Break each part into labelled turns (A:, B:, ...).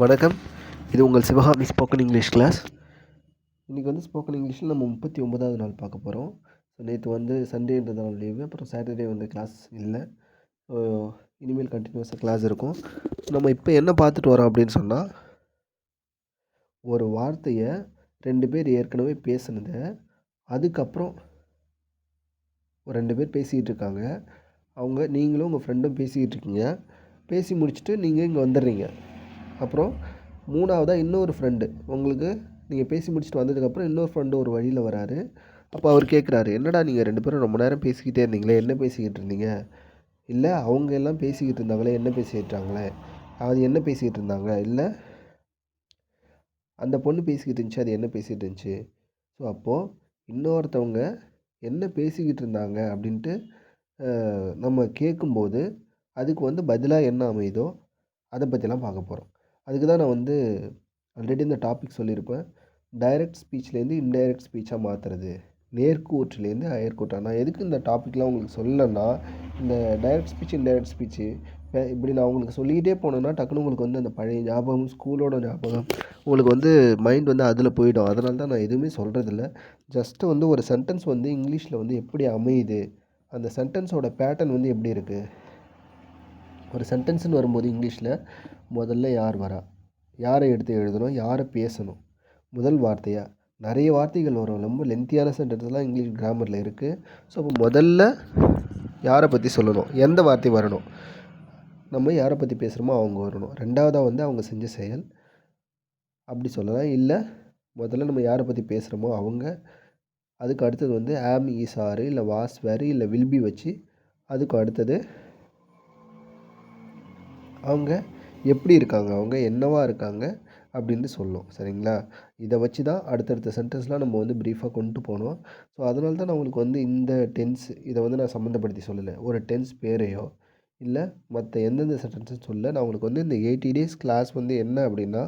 A: வணக்கம். இது உங்கள் சிவகாமி ஸ்போக்கன் இங்கிலீஷ் கிளாஸ். இன்றைக்கி வந்து ஸ்போக்கன் இங்கிலீஷில் நம்ம 39வது நாள் பார்க்க போகிறோம். நேற்று வந்து சண்டேன்றதால லீவு, அப்புறம் சாட்டர்டே வந்து கிளாஸ் இல்லை. ஸோ இனிமேல் கண்டினியூஸாக கிளாஸ் இருக்கும். நம்ம இப்போ என்ன பார்த்துட்டு வரோம் அப்படின்னு சொன்னால், ஒரு வார்த்தையை 2 பேர் ஏற்கனவே பேசுனதை அதுக்கப்புறம் ஒரு 2 பேர் பேசிக்கிட்டு இருக்காங்க. நீங்களும் உங்கள் ஃப்ரெண்டும் பேசிக்கிட்டு இருக்கீங்க. பேசி முடிச்சுட்டு நீங்கள் இங்கே வந்துடுறீங்க. அப்புறம் 3வதாக இன்னொரு ஃப்ரெண்டு உங்களுக்கு நீங்கள் பேசி முடிச்சுட்டு வந்ததுக்கப்புறம் இன்னொரு ஃப்ரெண்டு ஒரு வழியில் வராரு. அப்போ அவர் கேட்குறாரு, என்னடா நீங்கள் 2 பேரும் ரொம்ப நேரம் பேசிக்கிட்டே இருந்தீங்களே, என்ன பேசிக்கிட்டு இருந்தீங்க? இல்லை அவங்க எல்லாம் பேசிக்கிட்டு இருந்தாங்களே, என்ன பேசிக்கிட்டாங்களே, அது என்ன பேசிக்கிட்டு இருந்தாங்க? இல்லை அந்த பொண்ணு பேசிக்கிட்டு இருந்துச்சு, அது என்ன பேசிக்கிட்டு இருந்துச்சு? ஸோ அப்போது இன்னொருத்தவங்க என்ன பேசிக்கிட்டு இருந்தாங்க அப்படின்ட்டு நம்ம கேட்கும்போது அதுக்கு வந்து பதிலாக என்ன அமையுதோ அதை பற்றிலாம் பார்க்க போகிறோம். அதுக்கு தான் நான் வந்து ஆல்ரெடி இந்த டாபிக் சொல்லியிருப்பேன். டைரக்ட் ஸ்பீச்லேருந்து இன்டைரக்ட் ஸ்பீச்சாக மாற்றுறது, நேர்கூற்றுலேருந்து அயற்கூற்றா. நான் எதுக்கு இந்த டாப்பிக்லாம் உங்களுக்கு சொல்லலைன்னா, இந்த டைரக்ட் ஸ்பீச் இன்டைரக்ட் ஸ்பீச்சு இப்படி நான் உங்களுக்கு சொல்லிக்கிட்டே போனேன்னா டக்குன்னு உங்களுக்கு வந்து அந்த பழைய ஞாபகம், ஸ்கூலோட ஞாபகம் உங்களுக்கு வந்து மைண்ட் வந்து அதில் போயிடும். அதனால தான் நான் எதுவுமே சொல்கிறதில்ல. ஜஸ்ட்டு வந்து ஒரு சென்டென்ஸ் வந்து இங்கிலீஷில் வந்து எப்படி அமையுது, அந்த சென்டென்ஸோட பேட்டர்ன் வந்து எப்படி இருக்குது. ஒரு சென்டென்ஸ்னு வரும்போது இங்கிலீஷில் முதல்ல யார் வரா, யாரை எடுத்து எழுதணும், யாரை பேசணும், முதல் வார்த்தையாக நிறைய வார்த்தைகள் வரும். ரொம்ப லென்த்தியான சென்டென்ஸ்லாம் இங்கிலீஷ் கிராமரில் இருக்குது. ஸோ அப்போ முதல்ல யாரை பற்றி சொல்லணும், எந்த வார்த்தை வரணும், நம்ம யாரை பற்றி பேசுகிறோமோ அவங்க வரணும். 2வதாக வந்து அவங்க செஞ்ச செயல் அப்படி சொல்லலாம். இல்லை முதல்ல நம்ம யாரை பற்றி பேசுகிறோமோ அவங்க, அதுக்கு அடுத்தது வந்து ஆம், ஈஸ், ஆர், இல்லை வாஸ், வேர், இல்லை வில் பி வச்சு அதுக்கு அடுத்தது அவங்க எப்படி இருக்காங்க, அவங்க என்னவா இருக்காங்க அப்படின்னு சொல்லும். சரிங்களா? இதை வச்சு தான் அடுத்தடுத்த சென்டென்ஸ்லாம் நம்ம வந்து ப்ரீஃபாக கொண்டு போனோம். ஸோ அதனால தான் நான் உங்களுக்கு வந்து இந்த டென்ஸ் இதை வந்து நான் சம்மந்தப்படுத்தி சொல்லலை. ஒரு டென்ஸ் பேரையோ இல்லை மற்ற எந்தெந்த சென்டென்ஸும் சொல்ல. நான் உங்களுக்கு வந்து இந்த 80 டேஸ் கிளாஸ் வந்து என்ன அப்படின்னா,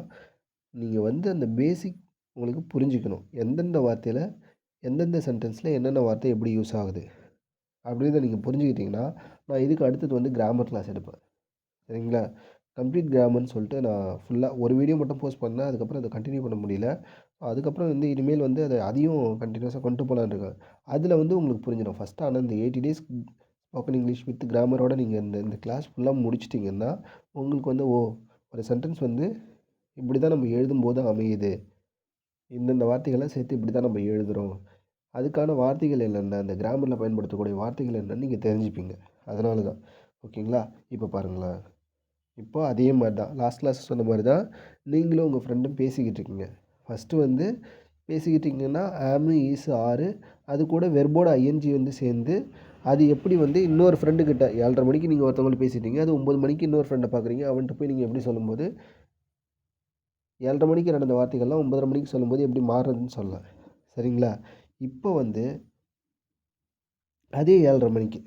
A: நீங்கள் வந்து அந்த பேசிக் உங்களுக்கு புரிஞ்சுக்கணும். எந்தெந்த வார்த்தையில் எந்தெந்த சென்டென்ஸில் என்னென்ன வார்த்தை எப்படி யூஸ் ஆகுது அப்படின்றத நீங்கள் புரிஞ்சுக்கிட்டிங்கன்னா, நான் இதுக்கு அடுத்தது வந்து கிராமர் கிளாஸ் எடுப்பேன். சரிங்களா? கம்ப்ளீட் கிராமர்னு சொல்லிட்டு நான் ஃபுல்லாக ஒரு வீடியோ மட்டும் போஸ்ட் பண்ணேன். அதுக்கப்புறம் அதை கண்டினியூ பண்ண முடியல. அதுக்கப்புறம் வந்து இனிமேல் வந்து அதையும் கண்டினியூஸாக கொண்டு போகலான்னு இருக்கேன். அதில் வந்து உங்களுக்கு புரிஞ்சிடும். ஃபஸ்ட்டு ஆனால் இந்த 80 டேஸ் ஸ்போக்கன் இங்கிலீஷ் வித் கிராமரோட நீங்கள் இந்த கிளாஸ் ஃபுல்லாக முடிச்சிட்டிங்கன்னா, உங்களுக்கு வந்து ஒரு சென்டென்ஸ் வந்து இப்படி தான் நம்ம எழுதும்போது அமையுது. இந்தந்த வார்த்தைகள்லாம் சேர்த்து இப்படி தான் நம்ம எழுதுகிறோம். அதுக்கான வார்த்தைகள் என்னென்ன, அந்த கிராமரில் பயன்படுத்தக்கூடிய வார்த்தைகள் என்னென்னு நீங்கள் தெரிஞ்சுப்பீங்க. அதனால தான். ஓகேங்களா? இப்போ பாருங்களேன். இப்போ அதே மாதிரி தான் லாஸ்ட் கிளாஸ் சொன்ன மாதிரி தான் நீங்களும் உங்கள் ஃப்ரெண்டும் பேசிக்கிட்டு இருக்கீங்க. ஃபஸ்ட்டு வந்து பேசிக்கிட்டிங்கன்னா ஆமு, ஈஸு, ஆறு அது கூட வெர்போட ஐஎன்ஜி வந்து சேர்ந்து அது எப்படி வந்து இன்னொரு ஃப்ரெண்டுக்கிட்ட 7:30 மணிக்கு நீங்கள் ஒருத்தவங்களுக்கு பேசிட்டீங்க. அது 9 மணிக்கு இன்னொரு ஃப்ரெண்டை பார்க்குறீங்க. அவன்கிட்ட போய் நீங்கள் எப்படி சொல்லும்போது 7:30 மணிக்கு நடந்த வார்த்தைகள்லாம் 9:30 மணிக்கு சொல்லும்போது எப்படி மாறுறதுன்னு சொல்லலாம். சரிங்களா? இப்போ வந்து அதே 7:30 மணிக்கு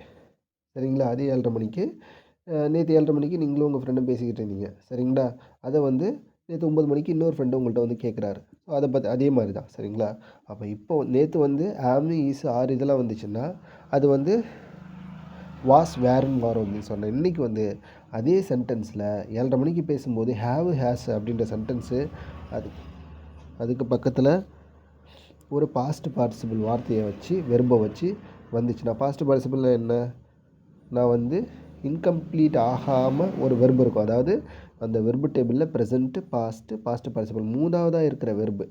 A: சரிங்களா? அதே 7:30 மணிக்கு நேற்று 7:30 மணிக்கு நீங்களும் உங்கள் ஃப்ரெண்டும் பேசிக்கிட்டு இருந்தீங்க. சரிங்களா? அதை வந்து நேற்று 9 மணிக்கு இன்னொரு ஃப்ரெண்டு உங்கள்கிட்ட வந்து கேட்குறாரு. ஸோ அதை பற்றி அதே மாதிரி தான். சரிங்களா? அப்போ இப்போ நேற்று வந்து ஆமு, ஈஸு, ஆர் இதெல்லாம் வந்துச்சுன்னா அது வந்து வாஸ், வேர்ன்னு வரும் அப்படின்னு சொன்னேன். இன்றைக்கி வந்து அதே சென்டென்ஸில் 7:30 மணிக்கு பேசும்போது ஹேவ், ஹேஸ் அப்படின்ற சென்டென்ஸு அதுக்கு பக்கத்தில் ஒரு பாஸ்ட் பார்ட்டிசிபிள் வார்த்தையை வச்சு வெர்பை வச்சு வந்துச்சுன்னா, பாஸ்ட் பார்ட்டிசிபிள்னா என்ன, நான் வந்து இன்கம்ப்ளீட் ஆகாமல் ஒரு வெர்பு இருக்கும். அதாவது அந்த வெர்பு டேபிளில் ப்ரெசண்ட்டு, பாஸ்ட்டு பார்ட்டிசிபிள் 3வதாக இருக்கிற வெர்பு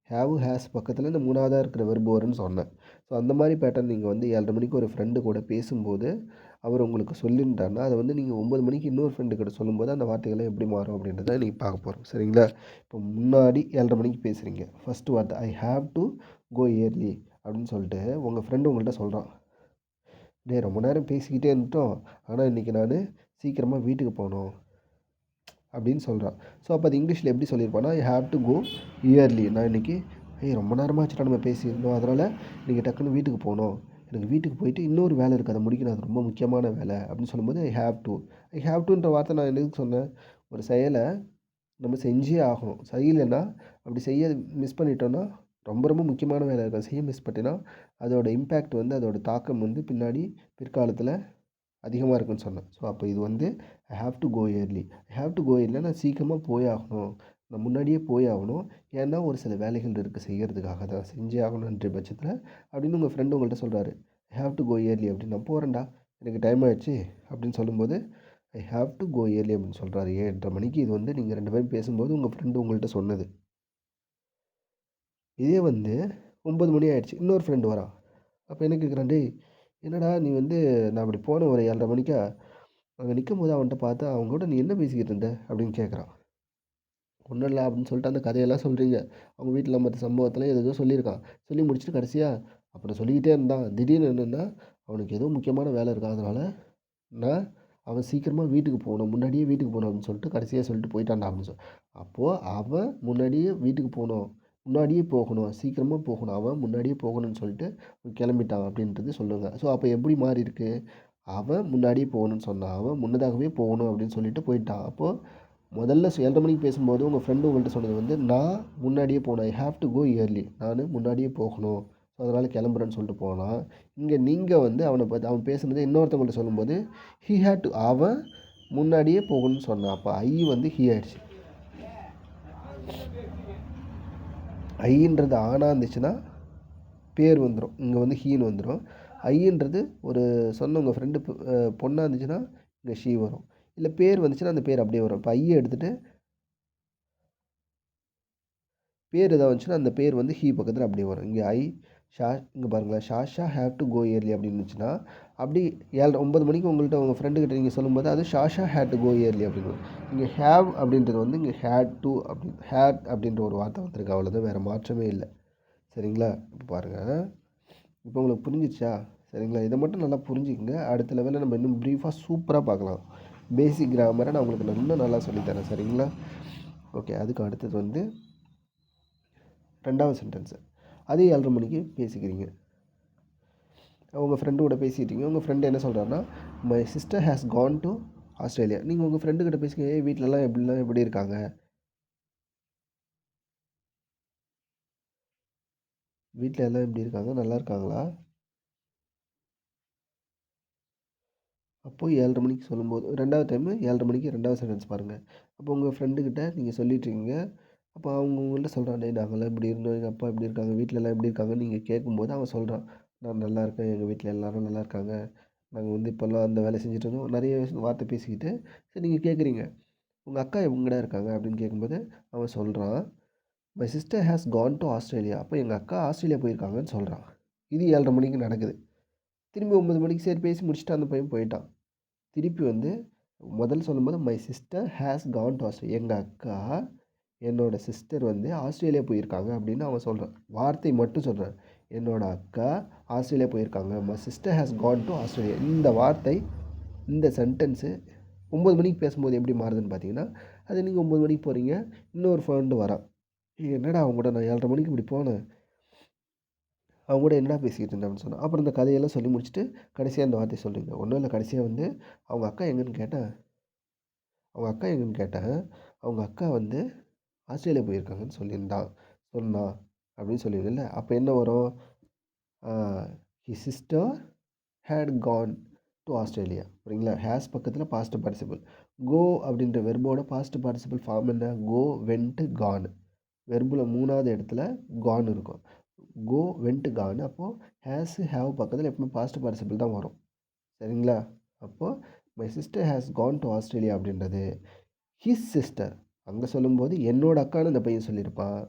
A: ஹேவ், ஹேஸ் பக்கத்தில் இந்த 3வதாக இருக்கிற வெர்பு வரும்னு சொன்னேன். ஸோ அந்த மாதிரி பேட்டர்ன் நீங்கள் வந்து 7:30 மணிக்கு ஒரு ஃப்ரெண்டு கூட பேசும்போது அவர் உங்களுக்கு சொல்லிட்டாருன்னா, அதை வந்து நீங்கள் 9 மணிக்கு இன்னொரு ஃப்ரெண்டு கிட்ட சொல்லும்போது அந்த வார்த்தைகள்லாம் எப்படி மாறும் அப்படின்றத இன்றைக்கி பார்க்க போகிறோம். சரிங்களா? இப்போ முன்னாடி 7:30 மணிக்கு பேசுகிறீங்க. ஃபஸ்ட்டு வார்த்தை I have to go early அப்படின்னு சொல்லிட்டு உங்கள் ஃப்ரெண்டு உங்கள்கிட்ட சொல்கிறான். டேய் ரொம்ப நேரம் பேசிக்கிட்டே இருந்துட்டோம், ஆனால் இன்றைக்கி நான் சீக்கிரமாக வீட்டுக்கு போகணும் அப்படின்னு சொல்கிறான். ஸோ அப்போ அது இங்கிலீஷில் எப்படி சொல்லியிருப்பான்னா, I have to go early. நான் இன்றைக்கி ரொம்ப நேரமாச்சுட்டா நம்ம பேசியிருந்தோம், அதனால் இன்றைக்கி டக்குன்னு வீட்டுக்கு போகணும், எனக்கு வீட்டுக்கு போயிட்டு இன்னொரு வேலை இருக்குது, அதை முடிக்கணும், அது ரொம்ப முக்கியமான வேலை அப்படின்னு சொல்லும்போது ஐ ஹாவ் டுன்ற வார்த்தை நான் எதுக்கு சொன்னேன், ஒரு செயலை நம்ம செஞ்சே ஆகணும். செய்யலைன்னா அப்படி செய்ய மிஸ் பண்ணிட்டோன்னா ரொம்ப ரொம்ப முக்கியமான வேலை இருக்கும், செய்ய மிஸ் பண்ணிட்டேன்னா அதோட இம்பேக்ட் வந்து அதோட தாக்கம் வந்து பின்னாடி பிற்காலத்தில் அதிகமாக இருக்குன்னு சொன்னேன். ஸோ அப்போ இது வந்து I have to go early. I have to go இயர்லினா நான் சீக்கிரமாக போயாகணும். நான் முன்னாடியே போயாகணும். ஏன்னா ஒரு சில வேலைகள் இருக்குது செய்யறதுக்காக தான் செஞ்சே ஆகணுன்ற பட்சத்தில் அப்படின்னு உங்கள் ஃப்ரெண்டு உங்கள்கிட்ட சொல்கிறாரு. I have to go early அப்படின்னு நான் போகிறேன்டா எனக்கு டைம் ஆயிடுச்சு அப்படின்னு சொல்லும்போது I have to go early அப்படின்னு சொல்கிறாரு. 7:30 மணிக்கு இது வந்து நீங்கள் 2 பேரும் பேசும்போது உங்கள் ஃப்ரெண்டு உங்கள்கிட்ட சொன்னது. இதே வந்து 9 மணி ஆயிடுச்சு. இன்னொரு ஃப்ரெண்டு வரான். அப்போ என்ன கேட்குறான், "டேய் என்னடா நீ வந்து நான் அப்படி போனேன் ஒரு 7:30 மணிக்கா, அங்கே நிக்கும்போது அவன்ட்ட பார்த்தா அவங்க கூட நீ என்ன பேசிக்கிட்டு இருந்த?" அப்படின்னு கேட்குறான். "ஒன்றும் இல்ல" அப்படின்னு சொல்லிட்டு அந்த கதையெல்லாம் சொல்றீங்க. அவங்க வீட்ல மத்த சம்பவத்தெல்லாம் ஏதேதோ சொல்லியிருக்கான். சொல்லி முடிச்சுட்டு கடைசியா அப்புறம் சொல்லிக்கிட்டே இருந்தான். திடீர்னு என்னன்னா, அவனுக்கு ஏதோ முக்கியமான வேலை இருக்காம். அதனால நான் அவன் சீக்கிரமா வீட்டுக்கு போணும். முன்னாடியே வீட்டுக்கு போணும் அப்படின்னு சொல்லிட்டு கடைசியா சொல்லிட்டு போயிட்டான்டா அப்படின்னு அப்போ அவன் முன்னாடியே வீட்டுக்கு போணும். முன்னாடியே போகணும். சீக்கிரமா போகணும். அவன் முன்னாடியே போகணும்னு சொல்லிட்டு கிளம்பிட்டான் அப்படின்றது சொல்லுங்க. ஸோ அப்போ எப்படி மாறியிருக்கு? அவன் முன்னாடியே போகணும்னு சொன்னான். அவன் முன்னதாகவே போகணும் அப்படின்னு சொல்லிட்டு போயிட்டான். அப்போ முதல்ல 7:30 மணிக்கு பேசும்போது உங்கள் ஃப்ரெண்டு உங்கள்கிட்ட சொன்னது வந்து, நான் முன்னாடியே போணும். I have to go early. நான் முன்னாடியே போகணும். ஸோ அதனால கிளம்புறேன்னு சொல்லிட்டு போனான். இங்கே நீங்கள் வந்து அவனை பார்த்து அவன் பேசுனது இன்னொருத்தவங்கள்ட்ட சொல்லும்போது, ஹி ஹேட் டு அவன் முன்னாடியே போகணும்னு சொன்னான். அப்போ ஐ வந்து ஹி ஆயிடுச்சு. ஐன்றது ஆணாக இருந்துச்சுன்னா பேர் வந்துடும். இங்கே வந்து ஹீன்னு வந்துடும். ஐன்றது ஒரு சொன்ன உங்கள் ஃப்ரெண்டு பொண்ணாக இருந்துச்சுன்னா இங்கே ஷீ வரும். இல்லை பேர் வந்துச்சுன்னா அந்த பேர் அப்படியே வரும். இப்போ ஐயை எடுத்துகிட்டு பேர் ஏதாவது வந்துச்சுன்னா அந்த பேர் வந்து ஹீ பக்கத்தில் அப்படியே வரும். இங்கே இங்கே பாருங்களேன், ஷாஷா ஹேவ் டு கோ இயர்லி அப்படின்னு இருந்துச்சுன்னா அப்படி 9 மணிக்கு உங்கள்கிட்ட உங்கள் ஃப்ரெண்டுக்கிட்ட நீங்கள் சொல்லும்போது அது ஷாஷா ஹேட் டு கோ இயர்லி அப்படின்னு வரும். இங்கே ஹேவ் அப்படின்றது வந்து இங்கே ஹேட் டு ஹேட் அப்படின்ற ஒரு வார்த்தை வந்திருக்கு. அவ்வளோதான், வேறு மாற்றமே இல்லை. சரிங்களா? இப்போ பாருங்கள், இப்போ உங்களுக்கு புரிஞ்சிச்சா? சரிங்களா? இதை மட்டும் நல்லா புரிஞ்சுக்கங்க. அடுத்த லெவலில் நம்ம இன்னும் ப்ரீஃபாக சூப்பராக பார்க்கலாம். பேசிக் கிராமரை நான் உங்களுக்கு நல்லா சொல்லித்தரேன். சரிங்களா? ஓகே, அதுக்கு அடுத்தது வந்து 2வது சென்டென்ஸு. அதே 7:30 மணிக்கு பேசிக்கிறீங்க. உங்கள் ஃப்ரெண்டு கூட பேசிக்கிட்டீங்க. உங்கள் ஃப்ரெண்டு என்ன சொல்கிறாருன்னா, my sister has Khan to Australia. நீங்கள் உங்கள் ஃப்ரெண்டுக்கிட்ட பேசுங்க, வீட்டிலலாம் எப்படி இருக்காங்க? வீட்டில் எல்லாம் எப்படி இருக்காங்க? நல்லா இருக்காங்களா? அப்போது 7:30 மணிக்கு சொல்லும்போது 2வது டைமு 7:30 மணிக்கு 2வது சென்டென்ஸ் பாருங்கள். அப்போ உங்கள் ஃப்ரெண்டுக்கிட்ட நீங்கள் சொல்லிட்டுருக்கீங்க. அப்போ அவங்க உங்கள்கிட்ட சொல்கிறான், டேய் நாங்கள்லாம் இப்படி இருந்தோம், எங்கள் அப்பா எப்படி இருக்காங்க, வீட்டிலலாம் எப்படி இருக்காங்கன்னு நீங்கள் கேட்கும்போது அவன் சொல்கிறான், நான் நல்லா இருக்கேன், எங்கள் வீட்டில் எல்லோரும் நல்லா இருக்காங்க, நாங்கள் வந்து இப்போல்லாம் அந்த வேலை செஞ்சுட்டு இருந்தோம், நிறைய வார்த்தை பேசிக்கிட்டு சரி நீங்கள் கேட்குறீங்க, உங்கள் அக்கா எங்கடா இருக்காங்க அப்படின்னு கேட்கும்போது அவன் சொல்கிறான், my sister has Khan to Australia. அப்போ எங்கள் அக்கா ஆஸ்திரேலியா போயிருக்காங்கன்னு சொல்கிறான். இது 7:30 மணிக்கு நடக்குது. திரும்பி 9 மணிக்கு சரி பேசி முடிச்சுட்டு அந்த பையன் போயிட்டான். திருப்பி வந்து முதல்ல சொல்லும்போது my sister has Khan to Australia. எங்கள் அக்கா என்னோடய சிஸ்டர் வந்து ஆஸ்திரேலியா போயிருக்காங்க அப்படின்னு அவன் சொல்கிறான். வார்த்தை மட்டும் சொல்கிறான். என்னோடய அக்கா ஆஸ்திரேலியா போயிருக்காங்க. My sister has Khan to Australia. இந்த வார்த்தை, இந்த சென்டென்ஸு 9 மணிக்கு பேசும்போது எப்படி மாறுதுன்னு பார்த்தீங்கன்னா, அது நீங்கள் 9 மணிக்கு போகிறீங்க, இன்னொரு ஃப்ரெண்டு வரான். என்னடா அவங்க கூட நான் 7:30 மணிக்கு இப்படி போனேன், அவங்க கூட என்னடா பேசிக்கிட்டு இருந்தேன் அப்படின்னு சொன்னான். அப்புறம் இந்த கதையெல்லாம் சொல்லி முடிச்சுட்டு கடைசியாக இந்த வார்த்தையை சொல்கிறீங்க. ஒன்றும் இல்லை, கடைசியாக வந்து அவங்க அக்கா எங்கேன்னு கேட்டேன். அவங்க அக்கா வந்து ஆஸ்திரேலியா போயிருக்காங்கன்னு சொன்னான் அப்படின்னு சொல்லியிருந்தேன்ல. அப்போ என்ன வரும்? His sister had gone to Australia. சரிங்களா? ஹேஸ் பக்கத்தில் பாஸ்ட் பார்ட்டிசிபிள். கோ அப்படின்ற வெர்போட பாஸ்ட் பார்ட்டிசிபிள் ஃபார்ம் என்ன? கோ, வென்ட், கான். வெர்பில் 3வது இடத்துல கான் இருக்கும். கோ, வென்ட், கான். அப்போது ஹேஸ், ஹேவ் பக்கத்தில் எப்பவுமே பாஸ்ட் பார்ட்டிசிபிள் தான் வரும். சரிங்களா? அப்போது my sister has Khan to Australia அப்படின்றது ஹிஸ் சிஸ்டர். அங்கே சொல்லும்போது என்னோட அக்கான்னு இந்த பையன் சொல்லியிருப்பான்.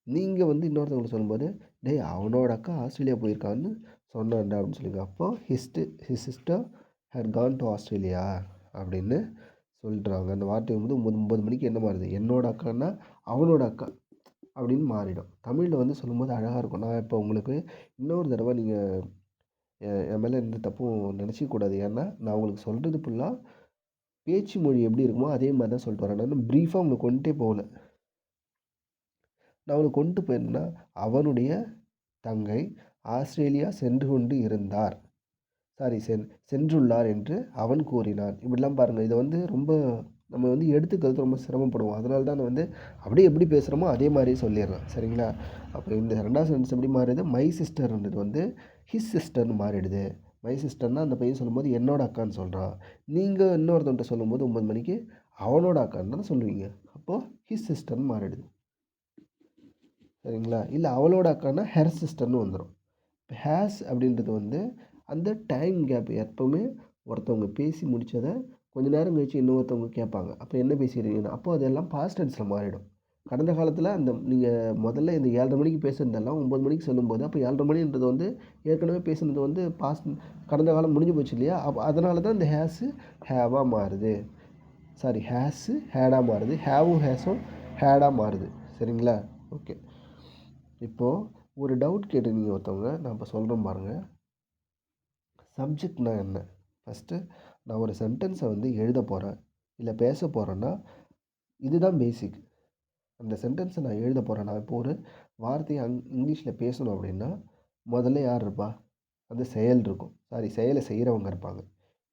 A: நீங்கள் வந்து இன்னொருத்தவங்களை சொல்லும்போது, டேய் அவனோட அக்கா ஆஸ்திரேலியா போயிருக்கான்னு சொன்னான்டா அப்படின்னு சொல்லுங்க. அப்போது his sister had gone to Australia அப்படின்னு சொல்லிடுறாங்க. அந்த வார்த்தை வந்து 9 மணிக்கு என்ன மாறுது? என்னோட அக்கான்னா அவனோட அக்கா அப்படின்னு மாறிடும். தமிழில் வந்து சொல்லும்போது அழகாக இருக்கும். நான் இப்போ உங்களுக்கு இன்னொரு தடவை நீங்கள் என் மேலே எந்த தப்பும் நினச்சிக்கக்கூடாது. ஏன்னா நான் உங்களுக்கு சொல்கிறது ஃபுல்லாக பேச்சு மொழி எப்படி இருக்குமோ அதே மாதிரி தான் சொல்லிட்டு வரேன். நான் ப்ரீஃபாக உங்களுக்கு கொண்டுட்டே போகல. நான் அவனுக்கு கொண்டு போயிருந்தேன்னா, அவனுடைய தங்கை ஆஸ்திரேலியா சென்று கொண்டு இருந்தார். சென்றுள்ளார் என்று அவன் கூறினான். இப்படிலாம் பாருங்கள். இதை வந்து ரொம்ப நம்ம வந்து எடுத்துக்கிறது ரொம்ப சிரமப்படுவோம். அதனால தான் நான் வந்து அப்படியே எப்படி பேசுகிறோமோ அதே மாதிரியே சொல்லிடுறேன். சரிங்களா? அப்போ இந்த 2வது சென்டென்ஸ் எப்படி மாறுது? மை சிஸ்டர்ன்றது வந்து ஹிஸ் சிஸ்டர்னு மாறிடுது. மை சிஸ்டர்னால் அந்த பையன் சொல்லும்போது என்னோட அக்கான்னு சொல்கிறான். நீங்கள் இன்னொருத்தவன்ட்ட சொல்லும்போது 9 மணிக்கு அவனோட அக்கான்னு தானே சொல்லுவீங்க. அப்போது ஹிஸ் சிஸ்டர்னு மாறிடுது. சரிங்களா? இல்லை அவளோட அக்கான்னா ஹெர் சிஸ்டர்னு வந்துடும். இப்போ ஹேஸ் அப்படின்றது வந்து அந்த டைம் கேப் எப்போவுமே ஒருத்தவங்க பேசி முடித்ததை கொஞ்ச நேரம் கழிச்சு இன்னொருத்தவங்க கேட்பாங்க. அப்போ என்ன பேசிடுறீங்கன்னா அப்போ அதெல்லாம் பாஸ்ட் டென்ஸில் மாறிடும். கடந்த காலத்தில் அந்த நீங்கள் முதல்ல இந்த 7:30 மணிக்கு பேசுனதெல்லாம் 9 மணிக்கு சொல்லும்போது அப்போ 7:30 மணின்றது வந்து ஏற்கனவே பேசுனது வந்து கடந்த காலம் முடிஞ்சு போச்சு இல்லையா? அப்போ அதனால தான் இந்த ஹேஸு ஹேவாக மாறுது. சாரி, ஹேஸு ஹேடாக மாறுது. ஹேவும் ஹேஸும் ஹேடாக மாறுது. சரிங்களா? ஓகே. இப்போது ஒரு டவுட் கேட்டிருந்தீங்க ஒருத்தவங்க. நான் இப்போ சொல்கிறேன் பாருங்கள். சப்ஜெக்ட்னா என்ன? ஃபஸ்ட்டு நான் ஒரு சென்டென்ஸை வந்து எழுத போகிறேன், இல்லை பேச போகிறேன்னா இதுதான் பேசிக். அந்த சென்டென்ஸை நான் எழுத போகிறேன். நான் இப்போ ஒரு வார்த்தையை இங்கிலீஷில் பேசணும் அப்படின்னா முதல்ல யார் இருப்பா? அந்த செயல் இருக்கும். சாரி, செயலை செய்கிறவங்க இருப்பாங்க.